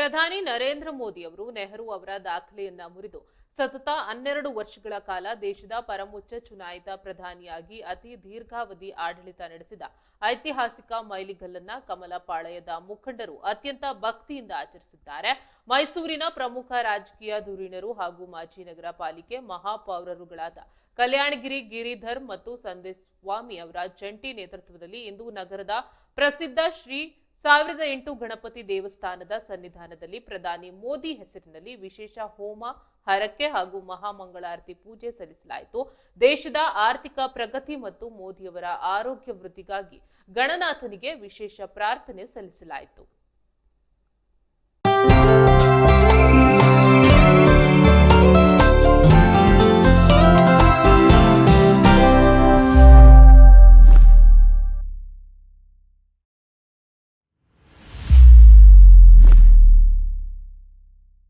ಪ್ರಧಾನಿ ನರೇಂದ್ರ ಮೋದಿ ಅವರು ನೆಹರು ಅವರ ದಾಖಲೆಯನ್ನ ಮುರಿದು ಸತತ 12 ವರ್ಷಗಳ ಕಾಲ ದೇಶದ ಪರಮೋಚ್ಚ ಚುನಾಯಿತ ಪ್ರಧಾನಿಯಾಗಿ ಅತಿ ದೀರ್ಘಾವಧಿ ಆಡಳಿತ ನಡೆಸಿದ ಐತಿಹಾಸಿಕ ಮೈಲಿಗಲ್ಲನ್ನ ಕಮಲಪಾಳ್ಯದ ಮುಖಂಡರು ಅತ್ಯಂತ ಭಕ್ತಿಯಿಂದ ಆಚರಿಸಿದ್ದಾರೆ. ಮೈಸೂರಿನ ಪ್ರಮುಖ ರಾಜಕೀಯ ಧುರೀಣರು ಹಾಗೂ ಮಾಜಿ ನಗರ ಪಾಲಿಕೆ ಮಹಾಪೌರರುಗಳಾದ ಕಲ್ಯಾಣಗಿರಿ ಗಿರಿಧರ್ ಮತ್ತು ಸಂದೇಶ್ ಸ್ವಾಮಿ ಅವರ ಜಂಟಿ ನೇತೃತ್ವದಲ್ಲಿ ಇಂದು ನಗರದ ಪ್ರಸಿದ್ಧ ಶ್ರೀ 1008 ಗಣಪತಿ ದೇವಸ್ಥಾನದ ಸನ್ನಿಧಾನದಲ್ಲಿ ಪ್ರಧಾನಿ ಮೋದಿ ಹೆಸರಿನಲ್ಲಿ ವಿಶೇಷ ಹೋಮ ಹರಕೆ ಹಾಗೂ ಮಹಾಮಂಗಳಾರತಿ ಪೂಜೆ ಸಲ್ಲಿಸಲಾಯಿತು. ದೇಶದ ಆರ್ಥಿಕ ಪ್ರಗತಿ ಮತ್ತು ಮೋದಿಯವರ ಆರೋಗ್ಯ ವೃದ್ಧಿಗಾಗಿ ಗಣನಾಥನಿಗೆ ವಿಶೇಷ ಪ್ರಾರ್ಥನೆ ಸಲ್ಲಿಸಲಾಯಿತು.